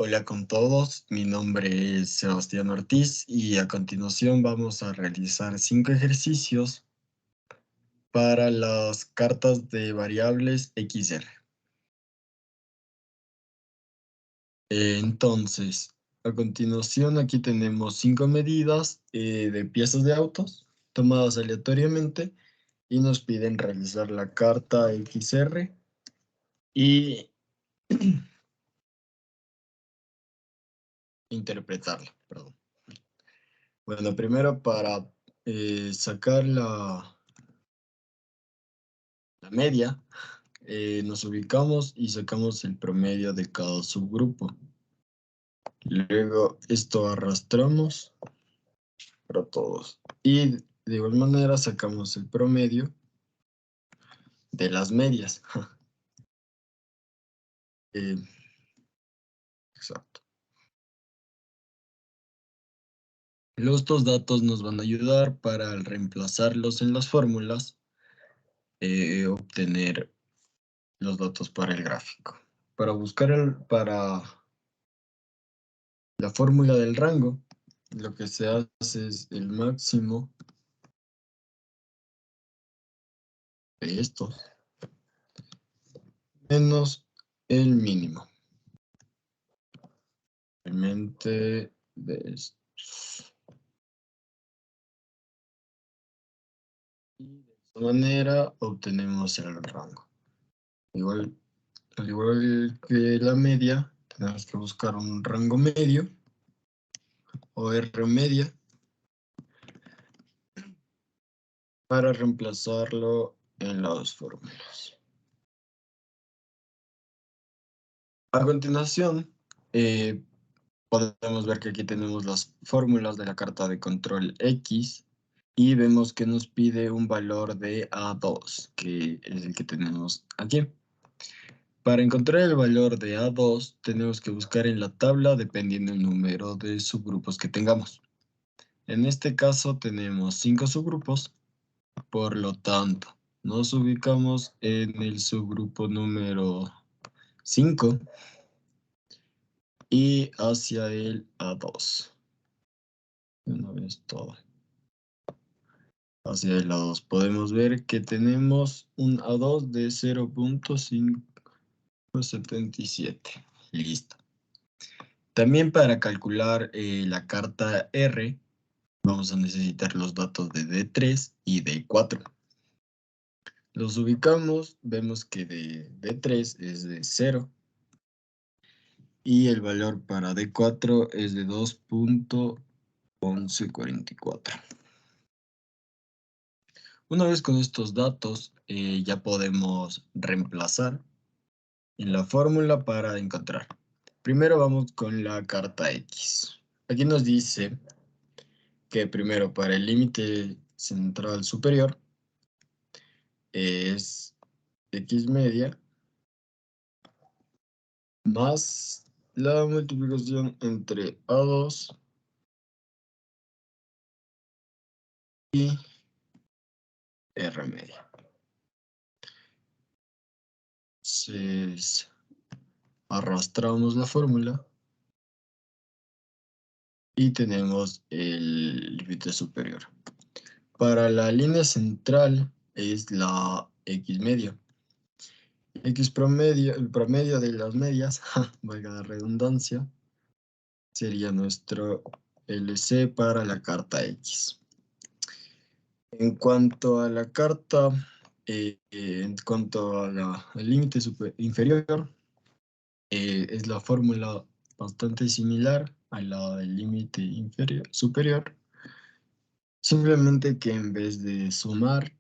Hola con todos, mi nombre es Sebastián Ortiz y a continuación vamos a realizar 5 ejercicios para las cartas de variables XR. Entonces, a continuación aquí tenemos 5 medidas de piezas de autos tomadas aleatoriamente y nos piden realizar la carta XR y interpretarla, perdón. Bueno, primero para sacar la media, nos ubicamos y sacamos el promedio de cada subgrupo. Luego esto arrastramos para todos. Y de igual manera sacamos el promedio de las medias. Eh, exacto. Los dos datos nos van a ayudar para al reemplazarlos en las fórmulas, obtener los datos para el gráfico. Para buscar para la fórmula del rango, lo que se hace es el máximo de estos menos el mínimo. Realmente de estos. Y de esta manera obtenemos el rango. Al igual que la media, tenemos que buscar un rango medio o R media para reemplazarlo en las fórmulas. A continuación, podemos ver que aquí tenemos las fórmulas de la carta de control X y vemos que nos pide un valor de A2, que es el que tenemos aquí. Para encontrar el valor de A2, tenemos que buscar en la tabla dependiendo del número de subgrupos que tengamos. En este caso tenemos 5 subgrupos, por lo tanto, nos ubicamos en el subgrupo número 5 y hacia el A2. Una vez todo. Hacia el A2 podemos ver que tenemos un A2 de 0.577. Listo. También para calcular la carta R, vamos a necesitar los datos de D3 y D4. Los ubicamos, vemos que de D3 es de 0 y el valor para D4 es de 2.1144. Una vez con estos datos, ya podemos reemplazar en la fórmula para encontrar. Primero vamos con la carta X. Aquí nos dice que primero para el límite central superior es X media más la multiplicación entre A2 y R media. Entonces, arrastramos la fórmula y tenemos el límite superior. Para la línea central es la X media. X promedio, el promedio de las medias, valga la redundancia, sería nuestro LC para la carta X. En cuanto a la carta, en cuanto al límite inferior, es la fórmula bastante similar a la del límite superior, simplemente que en vez de sumar,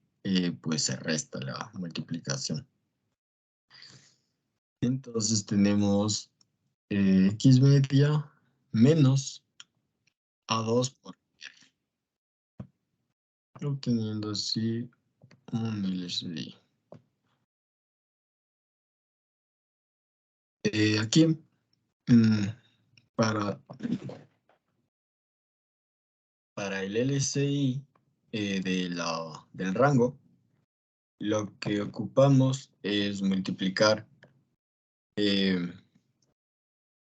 pues se resta la multiplicación. Entonces tenemos X media menos A2 por R, obteniendo así un LCD. Aquí, para el LCI del rango, lo que ocupamos es multiplicar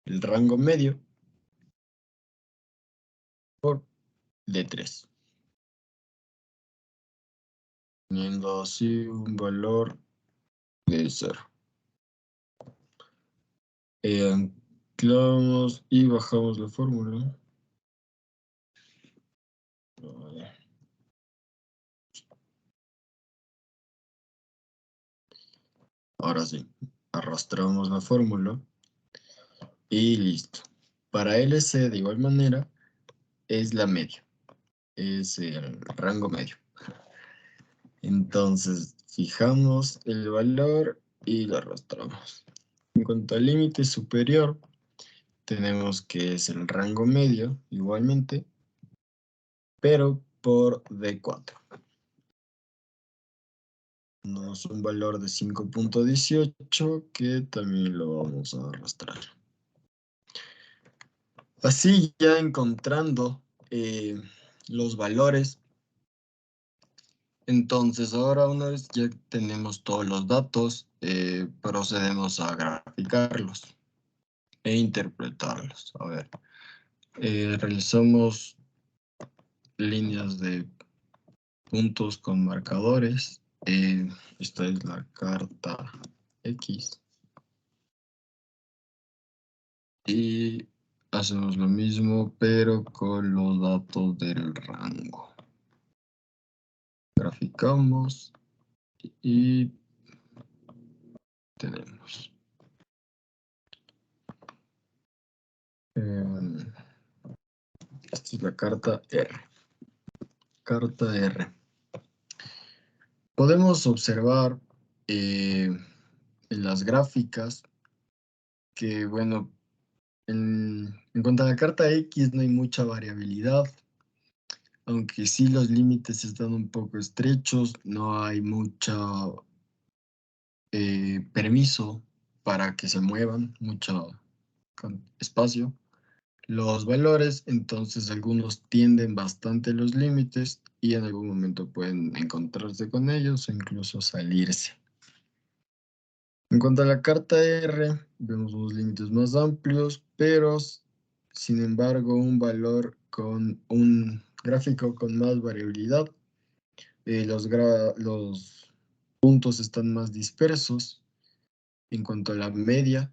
el rango medio por D3. Teniendo así un valor de 0. Anclamos y bajamos la fórmula. Ahora sí, arrastramos la fórmula y listo. Para LC de igual manera es la media, es el rango medio. Entonces fijamos el valor y lo arrastramos. En cuanto al límite superior, tenemos que es el rango medio igualmente, pero por D4. Nos un valor de 5.18 que también lo vamos a arrastrar. Así ya encontrando los valores, entonces ahora una vez ya tenemos todos los datos, procedemos a graficarlos e interpretarlos. A ver, realizamos líneas de puntos con marcadores. Esta es la carta X. Y hacemos lo mismo, pero con los datos del rango. Graficamos y tenemos. Esta es la carta R. Carta R. Podemos observar en las gráficas que, bueno, en cuanto a la carta X no hay mucha variabilidad, aunque sí los límites están un poco estrechos, no hay mucho permiso para que se muevan, mucho espacio. Los valores, entonces algunos tienden bastante los límites y en algún momento pueden encontrarse con ellos o incluso salirse. En cuanto a la carta R, vemos unos límites más amplios, pero sin embargo un valor con un gráfico con más variabilidad. Los puntos están más dispersos. En cuanto a la media,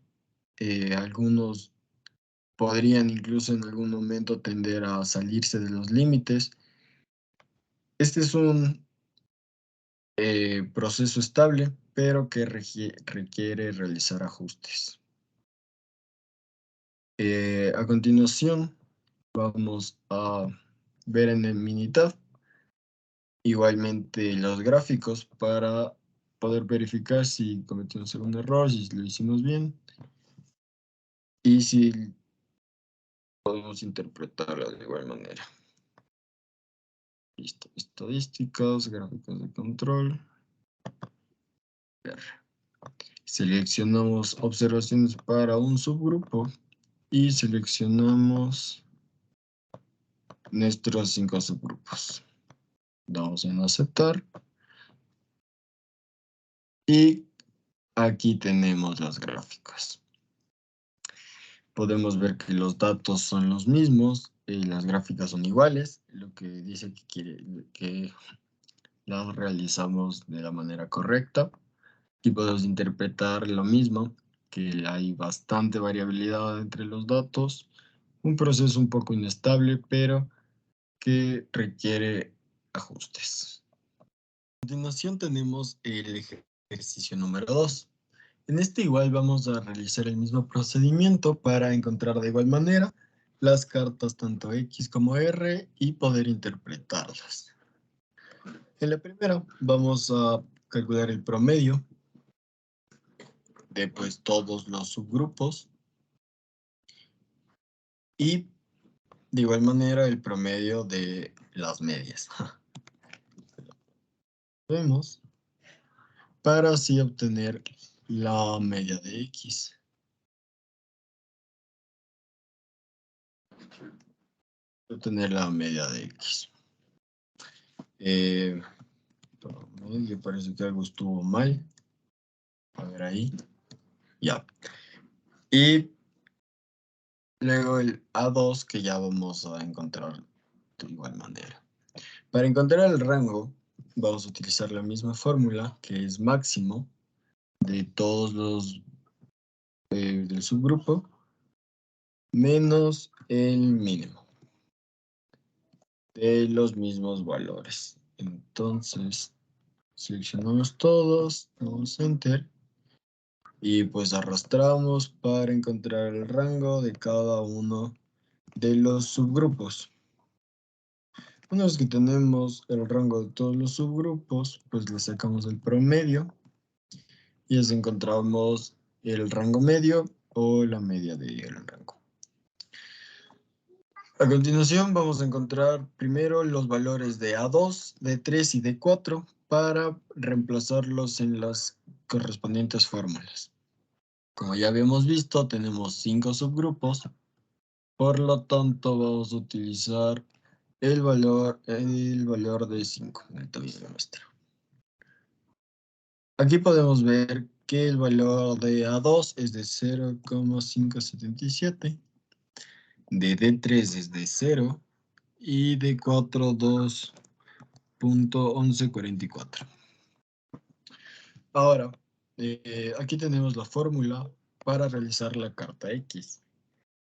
algunos podrían incluso en algún momento tender a salirse de los límites. Este es un proceso estable, pero que requiere realizar ajustes. A continuación, vamos a ver en el Minitab igualmente los gráficos para poder verificar si cometimos algún error, si lo hicimos bien y si podemos interpretarlo de igual manera. Listo. Estadísticas, gráficos de control. Seleccionamos observaciones para un subgrupo y seleccionamos nuestros 5 subgrupos. Damos en aceptar. Y aquí tenemos las gráficas. Podemos ver que los datos son los mismos, las gráficas son iguales, lo que dice que las realizamos de la manera correcta. Y podemos interpretar lo mismo, que hay bastante variabilidad entre los datos, un proceso un poco inestable, pero que requiere ajustes. A continuación tenemos el ejercicio número 2. En este igual vamos a realizar el mismo procedimiento para encontrar de igual manera las cartas tanto X como R y poder interpretarlas. En la primera vamos a calcular el promedio de pues todos los subgrupos y de igual manera el promedio de las medias. Vemos para así obtener la media de X. Obtener la media de X. Me parece que algo estuvo mal. A ver ahí. Ya. Y Luego el A2 que ya vamos a encontrar de igual manera. Para encontrar el rango vamos a utilizar la misma fórmula que es máximo de todos los del subgrupo menos el mínimo de los mismos valores. Entonces seleccionamos todos, damos enter y pues arrastramos para encontrar el rango de cada uno de los subgrupos. Una vez que tenemos el rango de todos los subgrupos, pues le sacamos el promedio y así encontramos el rango medio o la media del rango. A continuación vamos a encontrar primero los valores de A2, D3 y D4 para reemplazarlos en las correspondientes fórmulas. Como ya habíamos visto, tenemos 5 subgrupos, por lo tanto vamos a utilizar el valor de 5, ahorita voy a muestra. Aquí podemos ver que el valor de A2 es de 0,577, de D3 es de 0 y de 4 2.1144. Ahora, aquí tenemos la fórmula para realizar la carta X.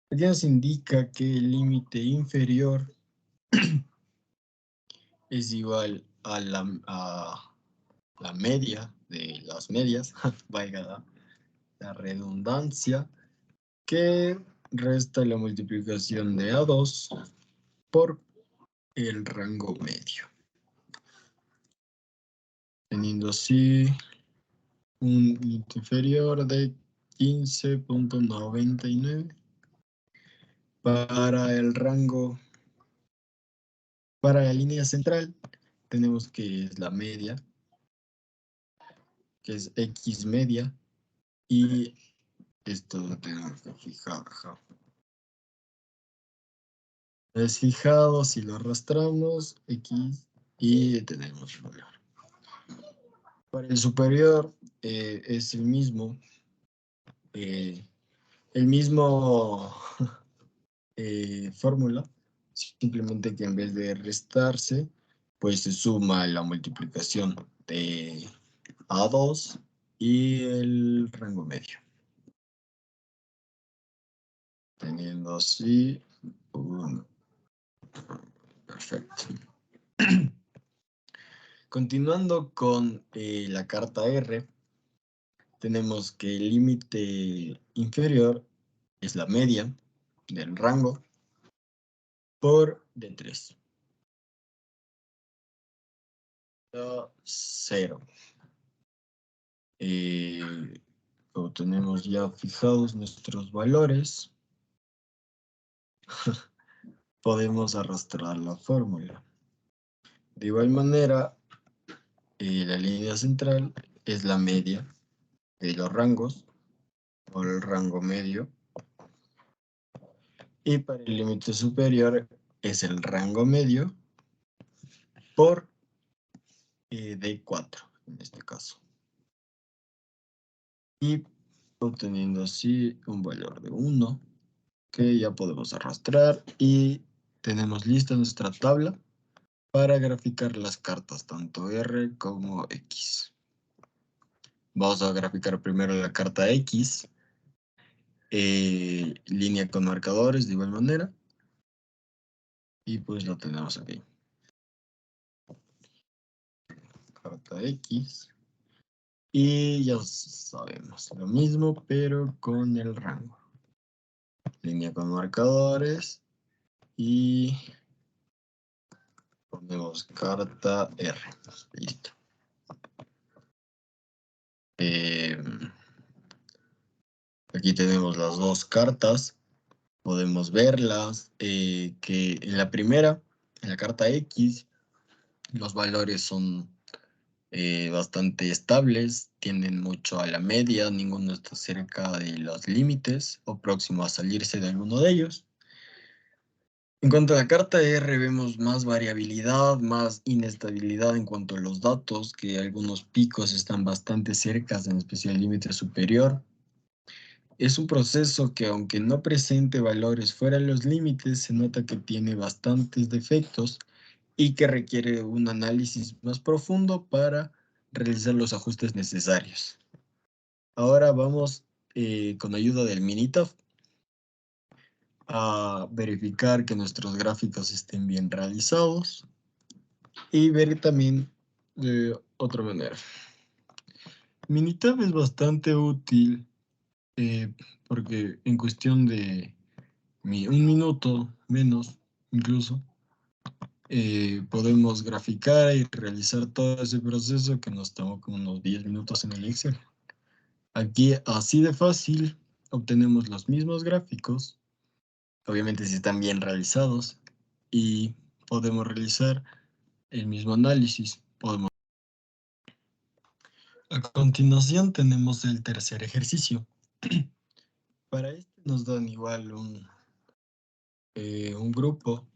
Aquí nos indica que el límite inferior es igual a la media de las medias, valga la redundancia, que resta la multiplicación de A2 por el rango medio. Teniendo así un límite inferior de 15.99 para el rango, para la línea central, tenemos que es la media, que es X media, y esto lo tenemos que fijar. Es fijado, si lo arrastramos, X, y tenemos el valor. Para el superior es el mismo fórmula, simplemente que en vez de restarse, pues se suma la multiplicación de A2 y el rango medio. Teniendo así un... Perfecto. Continuando con la carta R, tenemos que el límite inferior es la media del rango por D3. 0. Como tenemos ya fijados nuestros valores, podemos arrastrar la fórmula. De igual manera, la línea central es la media de los rangos por el rango medio. Y para el límite superior es el rango medio por D4 en este caso. Y obteniendo así un valor de 1 que ya podemos arrastrar y tenemos lista nuestra tabla para graficar las cartas tanto R como X. Vamos a graficar primero la carta X, línea con marcadores de igual manera, y pues lo tenemos aquí. Carta X, y ya sabemos lo mismo pero con el rango. Línea con marcadores y ponemos carta R. Listo. Aquí tenemos las dos cartas. Podemos verlas que en la primera, en la carta X, los valores son bastante estables, tienden mucho a la media, ninguno está cerca de los límites o próximo a salirse de alguno de ellos. En cuanto a la carta R, vemos más variabilidad, más inestabilidad en cuanto a los datos, que algunos picos están bastante cerca, en especial el límite superior. Es un proceso que, aunque no presente valores fuera de los límites, se nota que tiene bastantes defectos y que requiere un análisis más profundo para realizar los ajustes necesarios. Ahora vamos, con ayuda del Minitab, a verificar que nuestros gráficos estén bien realizados y ver también de otra manera. Minitab es bastante útil porque en cuestión de un minuto menos incluso, podemos graficar y realizar todo ese proceso que nos tomó como unos 10 minutos en el Excel. Aquí, así de fácil, obtenemos los mismos gráficos, obviamente si están bien realizados, y podemos realizar el mismo análisis. A continuación tenemos el tercer ejercicio. Para este nos dan igual un grupo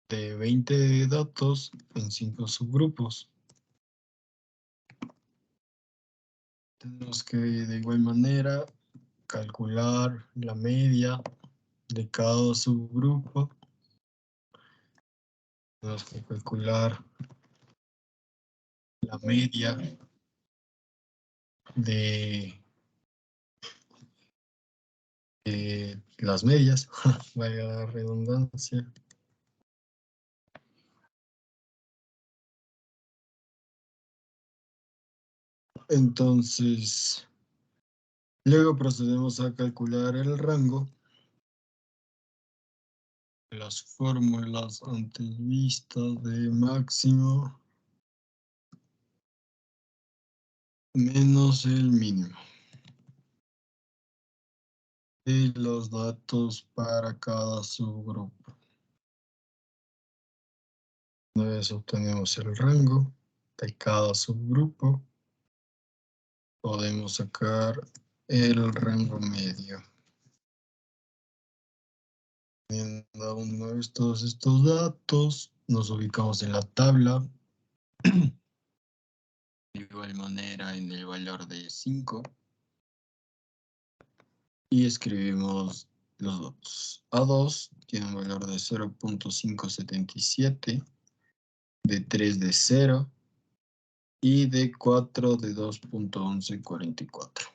de 20 datos en 5 subgrupos. Tenemos que de igual manera calcular la media de cada subgrupo. Tenemos que calcular la media de las medias, vaya la redundancia. Entonces, luego procedemos a calcular el rango. Las fórmulas antes vistas de máximo menos el mínimo. Y los datos para cada subgrupo. Una vez obtenemos el rango de cada subgrupo, podemos sacar el rango medio. Teniendo una vez todos estos datos, nos ubicamos en la tabla. De igual manera en el valor de 5. Y escribimos los datos. A2 tiene un valor de 0.577, de 3 de 0 y de 4 de 2.1144.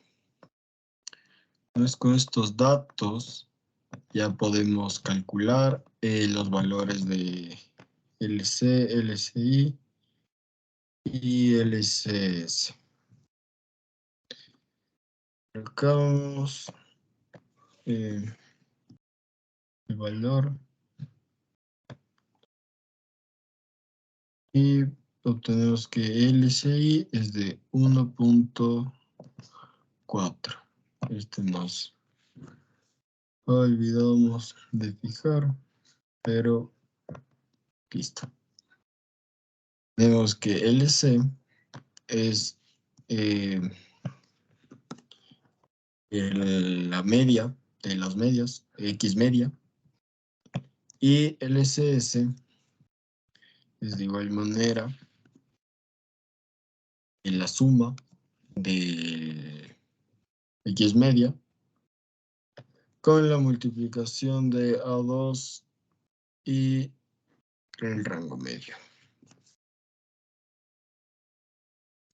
Entonces, con estos datos ya podemos calcular los valores de LC, LCI y LCS. Colocamos el valor y obtenemos que LCI es de 1.4. Este nos olvidamos de fijar, pero listo. Vemos que LC es la media de las medias, X media, y LCS es de igual manera en la suma de X media con la multiplicación de A2 y el rango medio,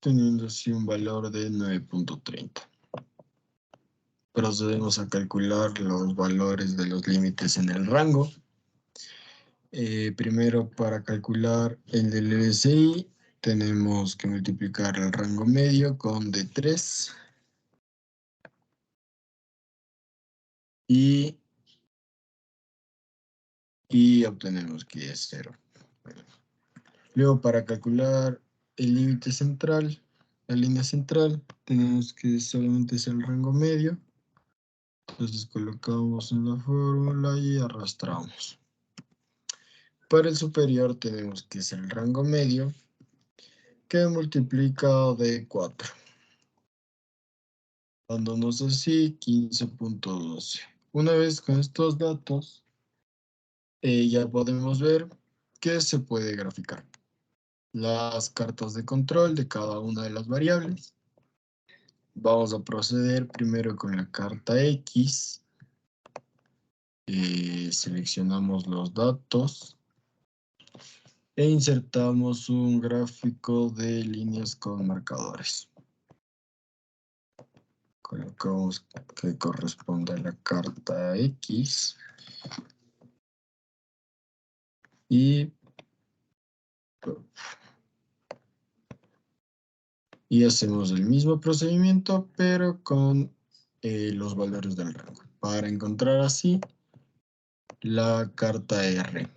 teniendo así un valor de 9.30. Procedemos a calcular los valores de los límites en el rango. Primero, para calcular el del LSI, tenemos que multiplicar el rango medio con D3 y obtenemos que es 0. Luego, para calcular el límite central, la línea central, tenemos que solamente es el rango medio. Entonces colocamos en la fórmula y arrastramos. Para el superior tenemos que es el rango medio, que multiplica de 4. Dándonos así 15.12. Una vez con estos datos, ya podemos ver que se puede graficar las cartas de control de cada una de las variables vamos a proceder primero con la carta X. Seleccionamos los datos e insertamos un gráfico de líneas con marcadores. Colocamos que corresponde a la carta X y hacemos el mismo procedimiento, pero con los valores del rango, para encontrar así la carta R.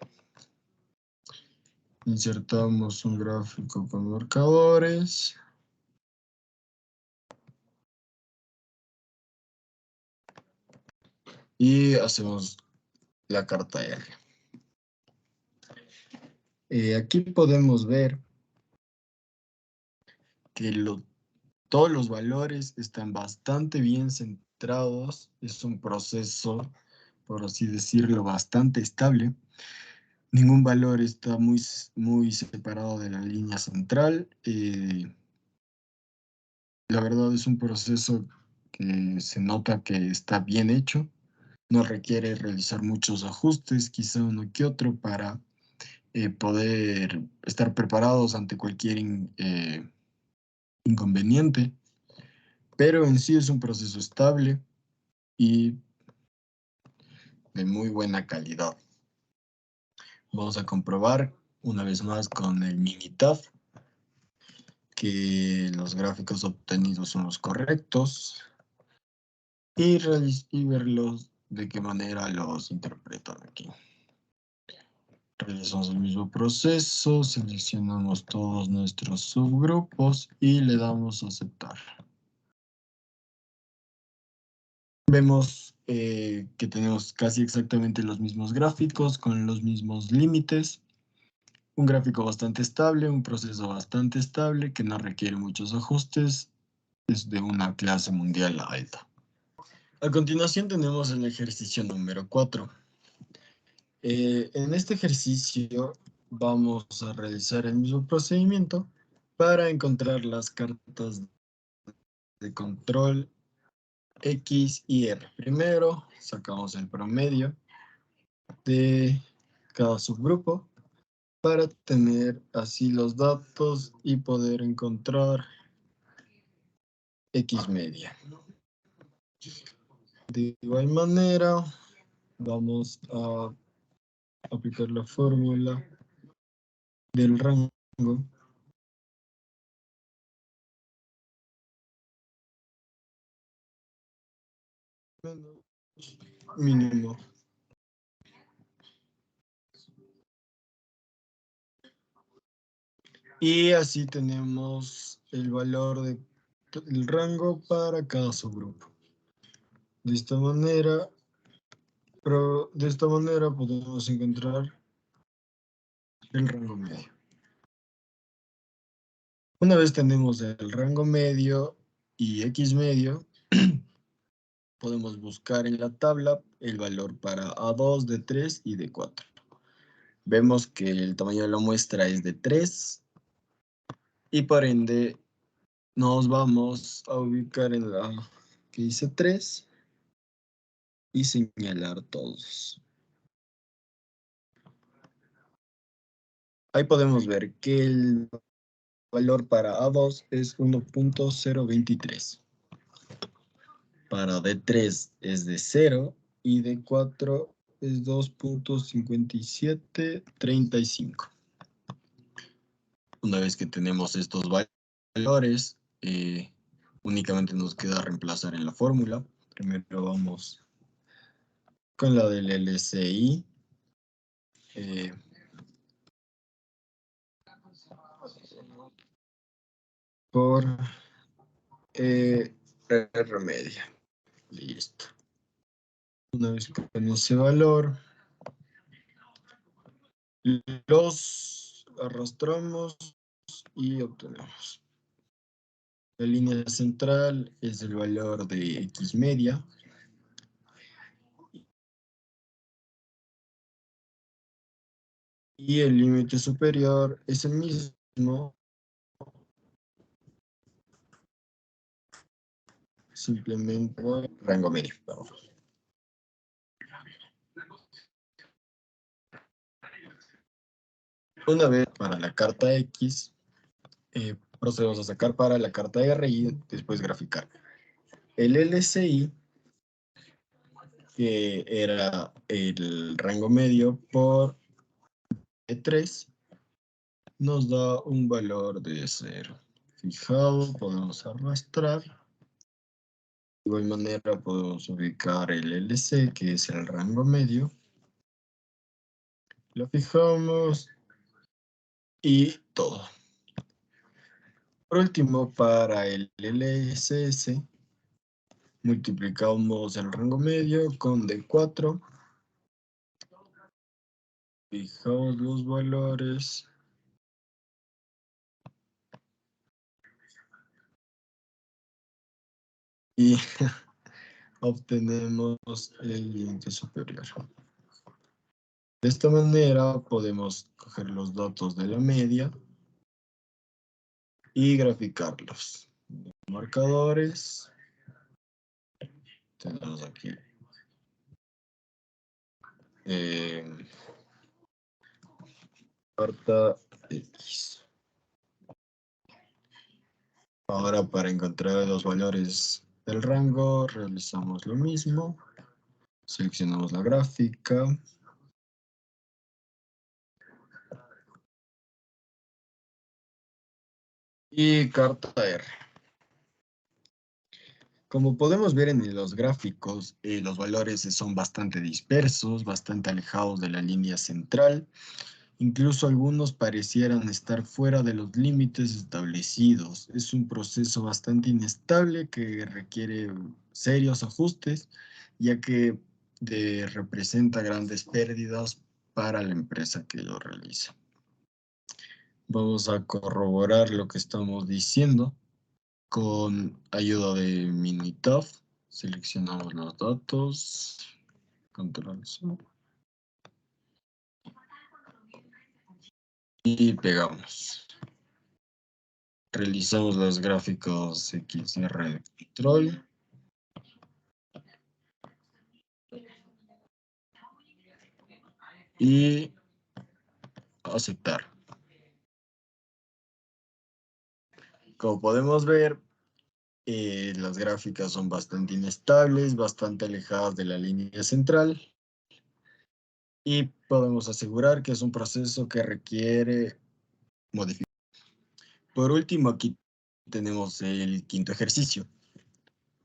Insertamos un gráfico con marcadores. Y hacemos la carta R. Aquí podemos ver que todos los valores están bastante bien centrados. Es un proceso, por así decirlo, bastante estable. Ningún valor está muy separado de la línea central. La verdad es un proceso que se nota que está bien hecho. No requiere realizar muchos ajustes, quizá uno que otro, para poder estar preparados ante cualquier inconveniente. Pero en sí es un proceso estable y de muy buena calidad. Vamos a comprobar una vez más con el Minitab que los gráficos obtenidos son los correctos y verlos de qué manera los interpretan aquí. Realizamos el mismo proceso, seleccionamos todos nuestros subgrupos y le damos a aceptar. Vemos que tenemos casi exactamente los mismos gráficos con los mismos límites. Un gráfico bastante estable, un proceso bastante estable que no requiere muchos ajustes. Es de una clase mundial alta. A continuación tenemos el ejercicio número 4. En este ejercicio vamos a realizar el mismo procedimiento para encontrar las cartas de control X y R. Primero sacamos el promedio de cada subgrupo para tener así los datos y poder encontrar X media. De igual manera, vamos a aplicar la fórmula del rango mínimo. Y así tenemos el valor del rango para cada subgrupo. De esta manera podemos encontrar el rango medio. Una vez tenemos el rango medio y X medio, podemos buscar en la tabla el valor para A2, D3 y D4. Vemos que el tamaño de la muestra es de 3 y por ende nos vamos a ubicar en la que dice 3 y señalar todos. Ahí podemos ver que el valor para A2 es 1.023. Para D3 es de 0 y D4 es 2.5735. Una vez que tenemos estos valores, únicamente nos queda reemplazar en la fórmula. Primero vamos con la del LCI. Por R media. Listo. Una vez con ese valor, los arrastramos y obtenemos. La línea central es el valor de X media. Y el límite superior es el mismo simplemente rango medio. Vamos. Una vez para la carta X, procedemos a sacar para la carta R y después graficar. El LCI, que era el rango medio por E3, nos da un valor de 0. Fijado, podemos arrastrar. De igual manera podemos ubicar el LC, que es el rango medio. Lo fijamos y todo. Por último, para el LSS, multiplicamos el rango medio con D4. Fijamos los valores. Y obtenemos el límite superior. De esta manera podemos coger los datos de la media y graficarlos. Marcadores. Tenemos aquí carta X. Ahora para encontrar los valores del rango realizamos lo mismo. Seleccionamos la gráfica. Y carta R. Como podemos ver en los gráficos, los valores son bastante dispersos, bastante alejados de la línea central. Incluso algunos parecieran estar fuera de los límites establecidos. Es un proceso bastante inestable que requiere serios ajustes, ya que representa grandes pérdidas para la empresa que lo realiza. Vamos a corroborar lo que estamos diciendo con ayuda de Minitab. Seleccionamos los datos, control C y pegamos. Realizamos los gráficos XR de control. Y aceptar. Como podemos ver, las gráficas son bastante inestables, bastante alejadas de la línea central. Y podemos asegurar que es un proceso que requiere modificar. Por último, aquí tenemos el quinto ejercicio.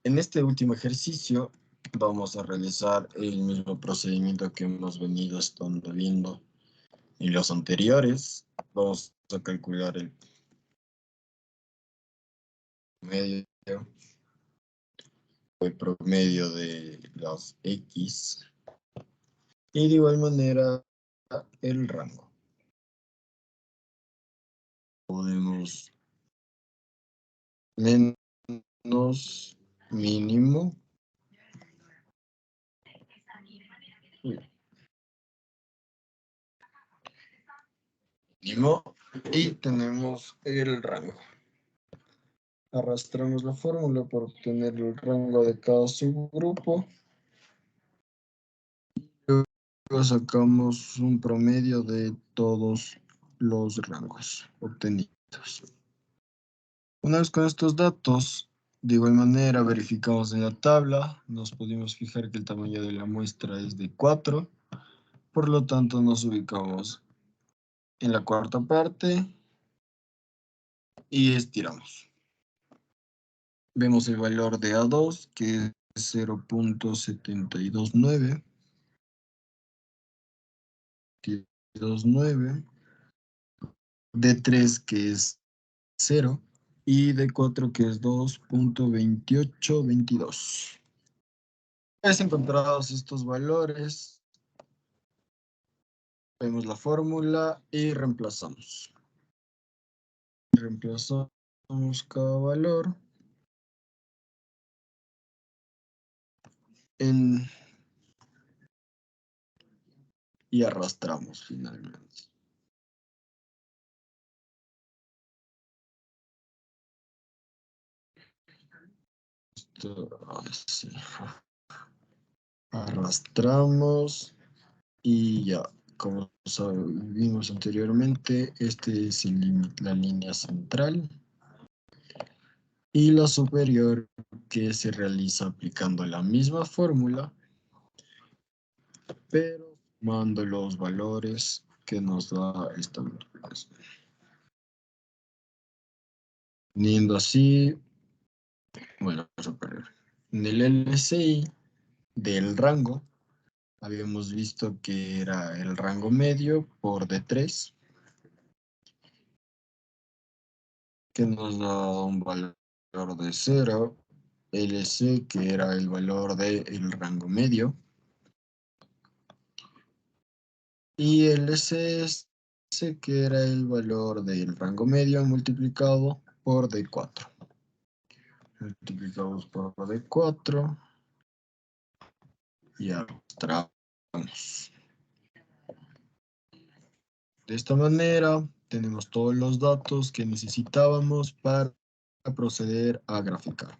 En este último ejercicio vamos a realizar el mismo procedimiento que hemos venido estando viendo en los anteriores. Vamos a calcular el promedio de las X y de igual manera el rango. Podemos menos mínimo mínimo y tenemos el rango. Arrastramos la fórmula para obtener el rango de cada subgrupo. Luego sacamos un promedio de todos los rangos obtenidos. Una vez con estos datos, de igual manera verificamos en la tabla, nos pudimos fijar que el tamaño de la muestra es de 4, por lo tanto nos ubicamos en la cuarta parte y estiramos. Vemos el valor de A2, que es 0.729. D3, que es 0, y D4, que es 2.2822. Es encontrados estos valores, vemos la fórmula y reemplazamos. Reemplazamos cada valor y arrastramos finalmente. Así. Arrastramos y ya, como vimos anteriormente, este es la línea central y la superior que se realiza aplicando la misma fórmula, pero sumando los valores que nos da esta multiplicación. Teniendo así, bueno, superior. En el LCI del rango, habíamos visto que era el rango medio por D3, que nos da un valor de 0, LC, que era el valor del rango medio, y LCS, que era el valor del rango medio multiplicado por D4. Multiplicamos por D4 y arrastramos. De esta manera, tenemos todos los datos que necesitábamos para proceder a graficar.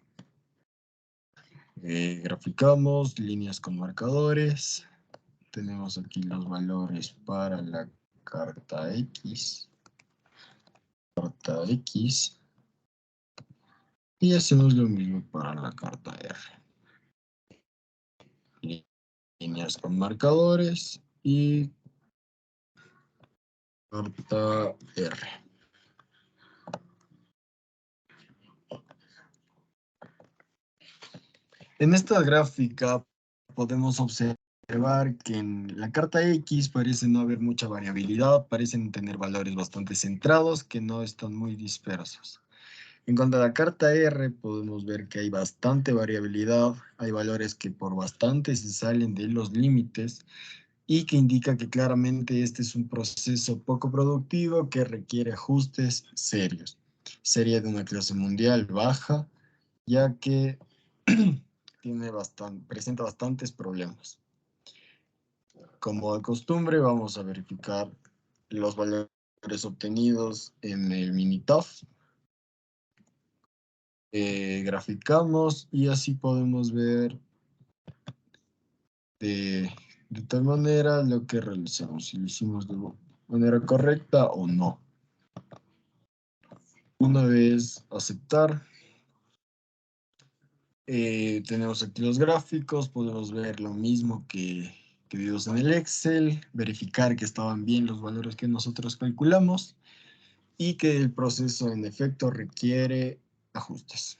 Graficamos líneas con marcadores. Tenemos aquí los valores para la carta X. Y hacemos lo mismo para la carta R. Líneas con marcadores y carta R. En esta gráfica podemos observar que en la carta X parece no haber mucha variabilidad, parecen tener valores bastante centrados que no están muy dispersos. En cuanto a la carta R, podemos ver que hay bastante variabilidad, hay valores que por bastante se salen de los límites y que indica que claramente este es un proceso poco productivo que requiere ajustes serios. Sería de una clase mundial baja, ya que presenta bastantes problemas. Como de costumbre, vamos a verificar los valores obtenidos en el Minitab. Graficamos y así podemos ver de tal manera lo que realizamos, si lo hicimos de manera correcta o no. Una vez aceptar, tenemos aquí los gráficos, podemos ver lo mismo que vimos en el Excel, verificar que estaban bien los valores que nosotros calculamos y que el proceso en efecto requiere ajustes.